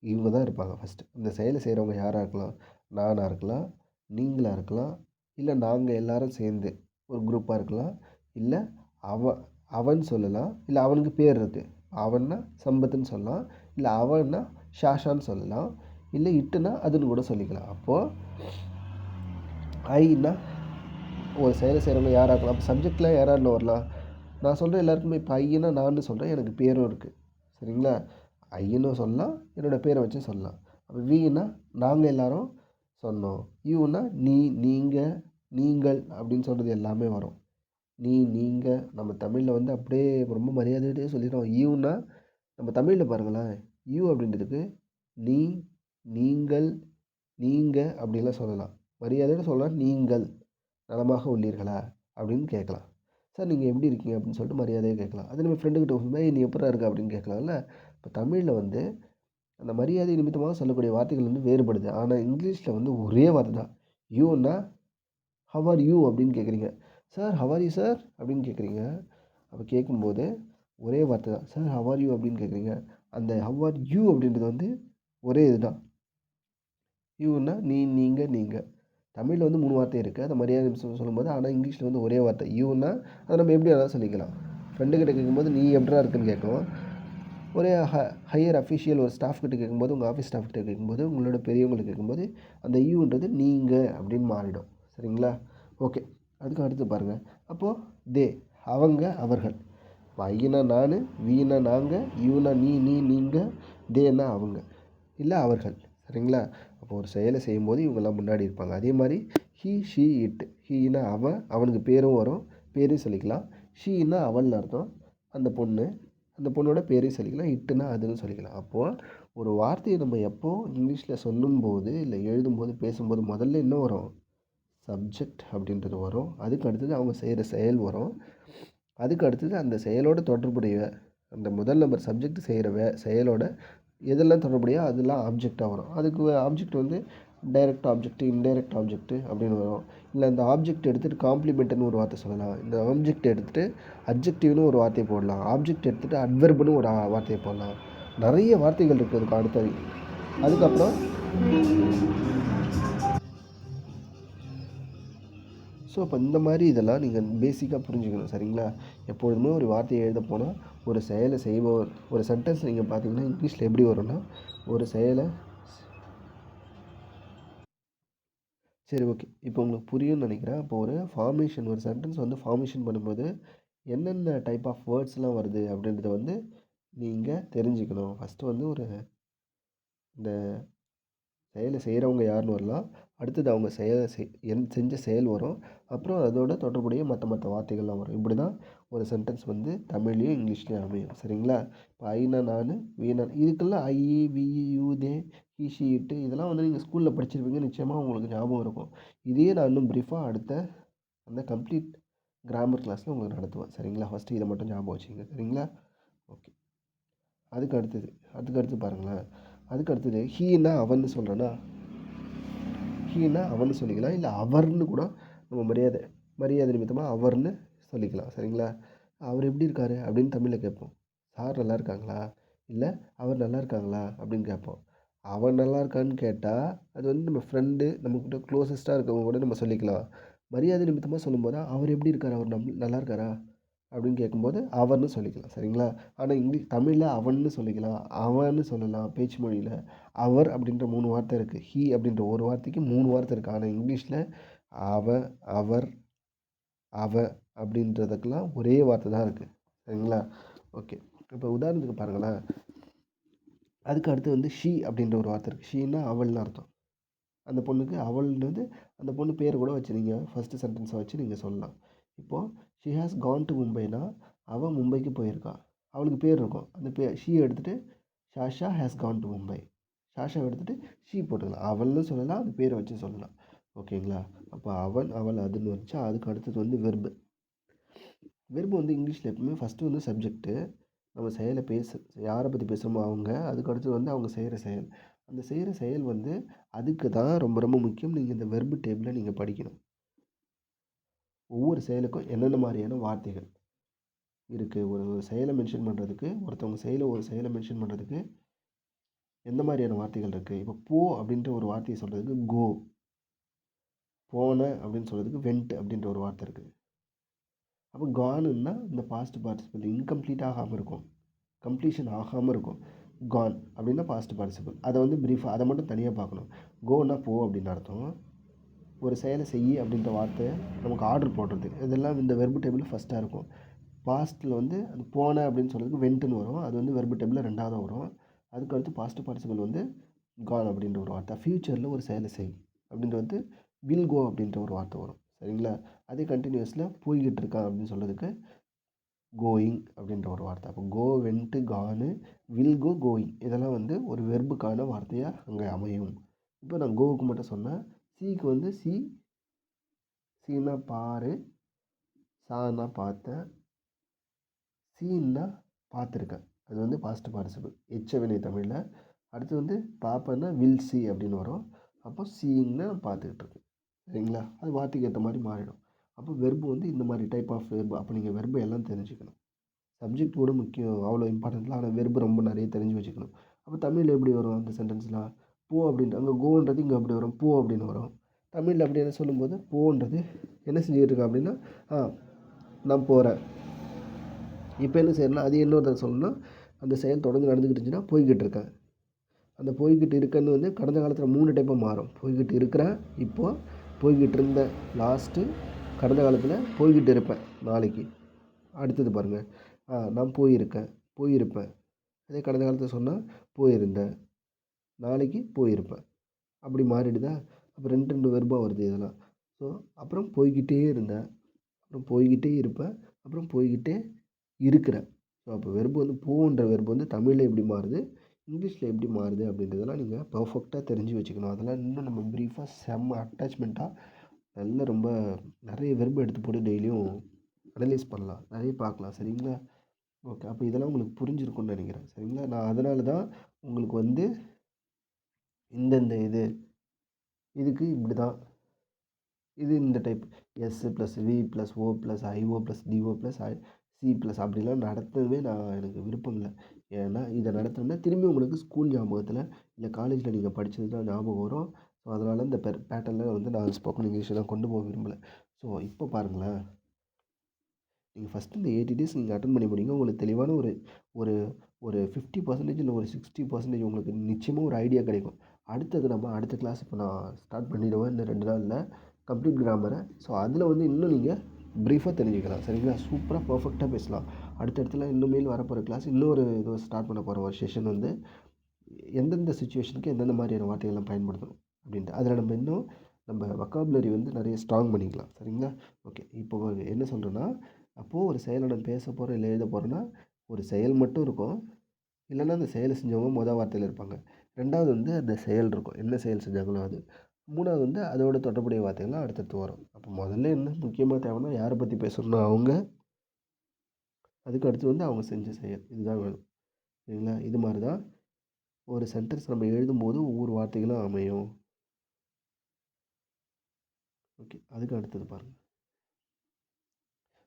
A: இவங்க தான் இருப்பாங்க ஃபஸ்ட்டு. இந்த செயலை செய்கிறவங்க யாராக இருக்கலாம்? நானாக இருக்கலாம், நீங்களாக இருக்கலாம், இல்லை நாங்கள் எல்லாரும் சேர்ந்து ஒரு குரூப்பாக இருக்கலாம், இல்லை அவன் அவன் சொல்லலாம், இல்லை அவனுக்கு பேர் இருக்குது. அவன்னா சம்பத்துன்னு சொல்லலாம், இல்லை அவன்னா ஷாஷான்னு சொல்லலாம், இல்லை இட்டுனா அதுன்னு கூட சொல்லிக்கலாம். அப்போது ஐன்னா ஒரு செயலை செய்கிறவங்க யாராக இருக்கலாம்? அப்போ சப்ஜெக்டில் யாராருன்னு வரலாம்? நான் சொல்கிறேன் எல்லாருக்குமே இப்போ ஐன்னா நான்னு சொல்கிறேன், எனக்கு பேரும் இருக்குது. சரிங்களா? ஐன்னு சொல்லலாம், என்னோடய பேரை வச்சு சொல்லலாம். அப்போ வீன்னா நாங்கள் எல்லாரும் சொன்னோம். யூன்னா நீ, நீங்கள், நீங்கள் அப்படின்னு சொல்கிறது எல்லாமே வரும். நீ, நீங்கள் நம்ம தமிழில் வந்து அப்படியே ரொம்ப மரியாதையோடயே சொல்லிடுறோம். யூன்னா நம்ம தமிழில் பாருங்களேன், யூ அப்படின்றதுக்கு நீ, நீங்கள், நீங்கள் அப்படிலாம் சொல்லலாம். மரியாதையோடு சொல்லலாம். நீங்கள் நலமாக உள்ளீர்களா அப்படின்னு கேட்கலாம். சார் நீங்கள் எப்படி இருக்கீங்க அப்படின்னு சொல்லிட்டு மரியாதையாக கேட்கலாம். அது நம்ம ஃப்ரெண்டுக்கிட்ட போகும்போது நீ எப்படிடா இருக்க அப்படின்னு கேட்கலாம்ல. இப்போ தமிழில் வந்து அந்த மரியாதை நிமித்தமாக சொல்லக்கூடிய வார்த்தைகள் வந்து வேறுபடுது. ஆனால் இங்கிலீஷில் வந்து ஒரே வார்த்தை தான். யூன்னா ஹவ் ஆர் யூ அப்படின்னு கேட்குறீங்க. Sir how are you sir அப்படின்னு கேட்குறீங்க. அப்போ கேட்கும்போது ஒரே வார்த்தை தான். சார் ஹவ் ஆர் யூ அப்படின்னு கேட்குறீங்க. அந்த ஹவ் ஆர் யூ அப்படின்றது வந்து ஒரே இதுதான். யூன்னா நீ, நீங்கள், நீங்கள். தமிழில் வந்து 3 வார்த்தை இருக்குது. அதை மரியாதை சொல்லும்போது, ஆனால் இங்கிலீஷில் வந்து ஒரே வார்த்தை. யூன்னா அதை நம்ம எப்படி வேணாலும் சொல்லிக்கலாம். ஃப்ரெண்டுக்கிட்ட கேட்கும்போது நீ எப்படிடா இருக்குன்னு கேட்கலாம். ஒரு ஹையர் அஃபிஷியல் ஒரு ஸ்டாஃப் கிட்ட கேட்கும்போது, உங்கள் ஆஃபீஸ் ஸ்டாஃப் கிட்ட கேட்கும்போது, உங்களோட பெரியவங்களை கேட்கும்போது அந்த யூன்றது நீங்கள் அப்படின்னு மாறிடும். சரிங்களா? ஓகே. அதுக்கு அடுத்து பாருங்கள். அப்போது தே அவங்க, அவர்கள். இப்போ ஐனா நான், வீனா நாங்கள், யூனா நீ, நீங்கள், தேனா அவங்க, இல்லை அவர்கள். சரிங்களா? அப்போ ஒரு செயலை செய்யும்போது இவங்கெல்லாம் முன்னாடி இருப்பாங்க. அதே மாதிரி ஹீ, ஷீ, இட். ஹீனா அவன், அவனுக்கு பேரும் வரும், பேரையும் சொல்லிக்கலாம். ஷீனா அவள்னு அர்த்தம், அந்த பொண்ணு, அந்த பொண்ணோட பேரையும் சொல்லிக்கலாம். இட்டுனா அதுன்னு சொல்லிக்கலாம். அப்போது ஒரு வார்த்தையை நம்ம எப்போ இங்கிலீஷில் சொல்லும்போது, இல்லை எழுதும்போது, பேசும்போது முதல்ல என்ன வரும்? சப்ஜெக்ட் அப்படின்றது வரும். அதுக்கு அடுத்தது அவங்க செய்கிற செயல் வரும். அதுக்கு அடுத்தது அந்த செயலோட தொடர்புடைய அந்த முதல் நம்பர் சப்ஜெக்ட் செய்கிற செயலோட எதெல்லாம் தொடர்புடையோ அதெல்லாம் ஆப்ஜெக்டாக வரும். அதுக்கு ஆப்ஜெக்ட் வந்து டைரக்ட் ஆப்ஜெக்ட், இன்டைரக்ட் ஆப்ஜெக்ட் அப்படின்னு வரும். இல்லை இந்த ஆப்ஜெக்ட் எடுத்துகிட்டு காம்ப்ளிமெண்ட்னு ஒரு வார்த்தை சொல்லலாம். இந்த ஆப்ஜெக்ட் எடுத்துகிட்டு அட்ஜெக்டிவ்னு ஒரு வார்த்தையை போடலாம். ஆப்ஜெக்ட் எடுத்துகிட்டு அட்வெர்ப்னு ஒரு வார்த்தையை போடலாம். நிறைய வார்த்தைகள் இருக்குது அதுக்கு அடுத்தது. அதுக்கப்புறம் ஸோ அப்போ இந்த மாதிரி இதெல்லாம் நீங்கள் பேசிக்காக புரிஞ்சுக்கணும். சரிங்களா? எப்பொழுதுமே ஒரு வார்த்தையை எழுத போனால் ஒரு செயலை செய்பவர், ஒரு சென்டென்ஸ் நீங்கள் பார்த்தீங்கன்னா இங்கிலீஷில் எப்படி வரும்னா ஒரு செயலை சரி, ஓகே. இப்போ உங்களுக்கு புரியும்னு நினைக்கிறேன். இப்போ ஒரு ஃபார்மேஷன், ஒரு சென்டென்ஸ் வந்து ஃபார்மேஷன் பண்ணும்போது என்னென்ன டைப் ஆஃப் வேர்ட்ஸ்லாம் வருது அப்படின்றத வந்து நீங்கள் தெரிஞ்சுக்கணும். ஃபஸ்ட்டு வந்து ஒரு இந்த செயலை செய்கிறவங்க யாருன்னு வரலாம். அடுத்தது அவங்க செஞ்ச செயல் வரும். அப்புறம் அதோட தொடர்புடைய மற்ற வார்த்தைகள்லாம் வரும். இப்படி தான் ஒரு சென்டென்ஸ் வந்து தமிழ்லேயும் இங்கிலீஷ்லேயும் அமையும். சரிங்களா? இப்போ ஐனா நான், வீணா இதுக்கெல்லாம் I, we, you, they, he, she, it இதெல்லாம் வந்து நீங்கள் ஸ்கூலில் படிச்சிருப்பீங்க. நிச்சயமாக உங்களுக்கு ஞாபகம் இருக்கும். இதையே நான் இன்னும் ப்ரீஃபாக அடுத்த அந்த கம்ப்ளீட் கிராமர் கிளாஸில் உங்களுக்கு நடத்துவேன். சரிங்களா? ஃபஸ்ட்டு இதை மட்டும் ஞாபகம் வச்சுக்கங்க. சரிங்களா? ஓகே. அதுக்கு அடுத்து பாருங்களேன். அதுக்கு அடுத்தது ஹீனா அவன்னு சொல்கிறேன்னா ஹீனா அவன்னு சொல்லிக்கலாம். இல்லை அவர்னு கூட நம்ம மரியாதை நிமித்தமாக அவர்னு சொல்லிக்கலாம். சரிங்களா? அவர் எப்படி இருக்கார் அப்படின்னு தமிழில் கேட்போம். சார் நல்லா இருக்காங்களா? இல்லை அவர் நல்லா இருக்காங்களா அப்படின்னு கேட்போம். அவன் நல்லா இருக்கான்னு கேட்டால் அது வந்து நம்ம ஃப்ரெண்டு, நம்மக்கிட்ட க்ளோசஸ்ட்டாக இருக்கவங்க கூட நம்ம சொல்லிக்கலாம். மரியாதை நிமித்தமாக சொல்லும்போது அவர் எப்படி இருக்கார், அவர் நல்லா இருக்காரா, அப்படின்னு கேட்கும்போது அவர்னு சொல்லிக்கலாம். சரிங்களா? ஆனா தமிழ்ல அவன்னு சொல்லிக்கலாம். அவன்னு சொல்லலாம் பேச்சு மொழியில. அவர் அப்படின்ற 3 வார்த்தை இருக்கு. ஹி அப்படின்ற ஒரு வார்த்தைக்கு 3 வார்த்தை இருக்கு. ஆனா இங்கிலீஷ்ல அவ, அவர், அவ அப்படின்றதுக்கெல்லாம் ஒரே வார்த்தை தான் இருக்கு. சரிங்களா? ஓகே. இப்போ உதாரணத்துக்கு பாருங்களேன். அதுக்கு அடுத்து வந்து ஷி அப்படின்ற ஒரு வார்த்தை இருக்கு. ஷீன்னா அவள்னு அர்த்தம். அந்த பொண்ணுக்கு அவள்ன்றது அந்த பொண்ணு பேர் கூட வச்சு நீங்கள் ஃபஸ்ட்டு சென்டென்ஸை வச்சு நீங்கள் சொல்லலாம். இப்போது ஷி ஹாஸ் கான் டு மும்பைனா அவள் மும்பைக்கு போயிருக்கா. அவளுக்கு பேர் இருக்கும். அந்த ஷீ எடுத்துகிட்டு ஷாஷா ஹேஸ் கான் டு மும்பை. ஷாஷாவை எடுத்துகிட்டு ஷீ போட்டுக்கலாம். அவள்னு சொல்லலாம், அந்த பேரை வச்சு சொல்லலாம். ஓகேங்களா? அப்போ அவன் அவள் அதுன்னு வந்துச்சா. அதுக்கு அடுத்தது வந்து வெர்பு. வெர்பு வந்து இங்கிலீஷில் எப்பவுமே ஃபஸ்ட்டு வந்து சப்ஜெக்ட்டு. நம்ம செயலை யாரை பற்றி பேசுகிறோமோ அவங்க. அதுக்கு அடுத்தது வந்து அவங்க செய்கிற செயல். அந்த செய்கிற செயல் வந்து அதுக்கு தான் ரொம்ப ரொம்ப முக்கியம். நீங்கள் இந்த வெர்பு டேபிளை நீங்கள் படிக்கணும். ஒவ்வொரு செயலுக்கும் என்னென்ன மாதிரியான வார்த்தைகள் இருக்குது. ஒரு செயலை மென்ஷன் பண்ணுறதுக்கு ஒருத்தவங்க ஒரு செயலை மென்ஷன் பண்ணுறதுக்கு எந்த மாதிரியான வார்த்தைகள் இருக்குது. இப்போ போ அப்படின்ற ஒரு வார்த்தையை சொல்கிறதுக்கு கோ, போன அப்படின்னு சொல்கிறதுக்கு வெண்ட் அப்படின்ற ஒரு வார்த்தை இருக்குது. அப்போ கானுன்னா இந்த பாஸ்ட் பார்ட்டிசிபிள் இன்கம்ப்ளீட் ஆகாமல் இருக்கும், கம்ப்ளீஷன் ஆகாமல் இருக்கும். கான் அப்படின்னா பாஸ்ட் பார்ட்டிசிபிள். அதை வந்து ப்ரீஃபாக அதை மட்டும் தனியாக பார்க்கணும். கோன்னா போ அப்படின்னு அர்த்தம். ஒரு செயலை செய் அப்படின்ற வார்த்தை நமக்கு ஆர்டர் போடுறது, இதெல்லாம் இந்த வெர்பு டேபிள் ஃபஸ்ட்டாக இருக்கும். பாஸ்ட்டில் வந்து அது போன அப்படின்னு சொல்கிறதுக்கு வெண்ட்டுன்னு வரும். அது வந்து வெர்பு டேபிளில் ரெண்டாவதாக வரும். அதுக்கடுத்து பாஸ்ட் பார்ட்டிசிபிள் வந்து கான் அப்படின்ற ஒரு வார்த்தை. ஃப்யூச்சரில் ஒரு செயலை செய் அப்படின்றது வந்து வில் கோ அப்படின்ற ஒரு வார்த்தை வரும். சரிங்களா? அதே கண்டினியூஸில் போய்கிட்டு இருக்கான் அப்படின்னு சொல்கிறதுக்கு கோயிங் அப்படின்ற ஒரு வார்த்தை. அப்போ கோ, went, Kanu, will go, going இதெல்லாம் வந்து ஒரு வெர்புக்கான வார்த்தையாக அங்கே அமையும். இப்போ நான் கோவுக்கு மட்டும் சொன்னேன். சீக்கு வந்து சீனா பாரு, சானா பார்த்தேன், சீன்னா பார்த்துருக்கேன். அது வந்து பாஸ்ட் பார்ட்டிசிபிள் எச்சவினை தமிழில். அடுத்து வந்து பார்ப்பேன்னா வில் சி அப்படின்னு வரும். அப்போ சீன்னா பார்த்துக்கிட்டு இருக்கு. சரிங்களா? அது வார்த்தைக்கு ஏற்ற மாதிரி மாறிடும். அப்போ வெர்பு வந்து இந்த மாதிரி டைப் ஆஃப் வெர்பு. அப்போ நீங்கள் வெர்பு எல்லாம் தெரிஞ்சுக்கணும். சப்ஜெக்ட் கூட முக்கியம், அவ்வளோ இம்பார்ட்டன்ட்லாம். ஆனால் வெர்பு ரொம்ப நிறைய தெரிஞ்சு வச்சுக்கணும். அப்போ தமிழில் எப்படி வரும் அந்த சென்டென்ஸ்லாம்? போ அப்படின்ட்டு அங்கே கோன்றது இங்கே அப்படி வரும், போ அப்படின்னு வரும். தமிழில் அப்படி என்ன சொல்லும்போது போன்றது என்ன செஞ்சுக்கிட்டு இருக்கேன் அப்படின்னா நான் போகிறேன். இப்போ என்ன செய்யணும்னா அது இன்னொருத்தர் சொல்லணும்னா அந்த செயல் தொடர்ந்து நடந்துக்கிட்டு இருந்துச்சுன்னா போய்கிட்டு இருக்கேன். அந்த போய்கிட்டு இருக்கேன்னு வந்து கடந்த காலத்தில் 3 டைப்பாக மாறும். போய்கிட்டு இருக்கிறேன், இப்போது போய்கிட்டு இருந்தேன், லாஸ்ட்டு கடந்த காலத்தில் போய்கிட்டு இருப்பேன் நாளைக்கு. அடுத்தது பாருங்கள், நான் போயிருப்பேன். அதே கடந்த காலத்தில் சொன்னால் போயிருந்தேன், நாளைக்கு போயிருப்பேன். அப்படி மாறிடுதா? அப்போ 2 வெர்பாக வருது இதெல்லாம். ஸோ அப்புறம் போய்கிட்டே இருந்தேன், அப்புறம் போய்கிட்டே இருப்பேன், அப்புறம் போய்கிட்டே இருக்கிறேன். ஸோ அப்போ வெர்பு வந்து போன்ற வெர்பு வந்து தமிழில் எப்படி மாறுது, இங்கிலீஷில் எப்படி மாறுது அப்படின்றதெல்லாம் நீங்கள் பர்ஃபெக்டாக தெரிஞ்சு வச்சுக்கணும். அதெல்லாம் இன்னும் நம்ம ப்ரீஃபாக செம்ம அட்டாச்மெண்ட்டாக நல்ல ரொம்ப நிறைய வெர்பு எடுத்து போட்டு டெய்லியும் அனலைஸ் பண்ணலாம், நிறைய பார்க்கலாம். சரிங்களா? ஓகே. அப்போ இதெல்லாம் உங்களுக்கு புரிஞ்சிருக்கும்னு நினைக்கிறேன். சரிங்களா? நான் அதனால தான் உங்களுக்கு வந்து இந்தந்த இதுக்கு இப்படி தான், இது இந்த type S plus V plus O plus IO plus DO plus C plus அப்படிலாம் நடத்தவே எனக்கு விருப்பம் இல்லை. ஏன்னா இதை நடத்தினா திரும்பி உங்களுக்கு ஸ்கூல் ஞாபகத்தில் இல்லை காலேஜில் நீங்கள் படித்தது தான் ஞாபகம் வரும். ஸோ அதனால் இந்த பேட்டர்னில் வந்து நான் ஸ்போக்கன் இங்கிலீஷெலாம் கொண்டு போக விரும்பலை. ஸோ இப்போ பாருங்களேன், நீங்கள் ஃபஸ்ட்டு இந்த 80 டேஸ் நீங்கள் அட்டன் பண்ணி முடிங்க. உங்களுக்கு தெளிவான ஒரு ஒரு ஒரு 50% இல்லை ஒரு 60% உங்களுக்கு நிச்சயமாக ஒரு ஐடியா கிடைக்கும். அடுத்தது நம்ம அடுத்த கிளாஸ் இப்போ நான் ஸ்டார்ட் பண்ணிவிடுவேன் இந்த 2 நாளில் கம்ப்ளீட் கிராமரை. ஸோ அதில் வந்து இன்னும் நீங்கள் ப்ரீஃபாக தெரிஞ்சுக்கலாம். சரிங்களா? சூப்பராக பர்ஃபெக்டாக பேசலாம். அடுத்தடுத்துல இன்னுமேல் வரப்போகிற கிளாஸ் இன்னொரு இது ஸ்டார்ட் பண்ண போகிற ஒரு செஷன் வந்து எந்தெந்த சுச்சுவேஷனுக்கு எந்தெந்த மாதிரியான வார்த்தைகள்லாம் பயன்படுத்தணும் அப்படின்ட்டு அதில் நம்ம இன்னும் நம்ம வொக்காபுலரி வந்து நிறைய ஸ்ட்ராங் பண்ணிக்கலாம். சரிங்களா? ஓகே. இப்போ என்ன சொல்கிறேன்னா, அப்போது ஒரு செயலை நான் பேச போகிறேன் இல்லை எழுத போகிறேன்னா ஒரு செயல் மட்டும் இருக்கும். இல்லைன்னா அந்த செயலை செஞ்சவங்க மொதல் வார்த்தையில் இருப்பாங்க. 2வது வந்து அந்த செயல் இருக்கும், என்ன செயல் செஞ்சாங்களோ அது. 3வது வந்து அதோட தொடர்புடைய வார்த்தைகள்லாம் அடுத்தடுத்து வரும். அப்போ முதல்ல என்ன முக்கியமாக தேவைன்னா யாரை பற்றி பேசணும்னா அவங்க, அதுக்கு அடுத்து வந்து அவங்க செஞ்ச செயல், இதுதான் வேணும். சரிங்களா? இது மாதிரி தான் ஒரு சென்டென்ஸ் நம்ம எழுதும்போது ஒவ்வொரு வார்த்தைகளும் அமையும். ஓகே. அதுக்கு அடுத்தது பாருங்கள்.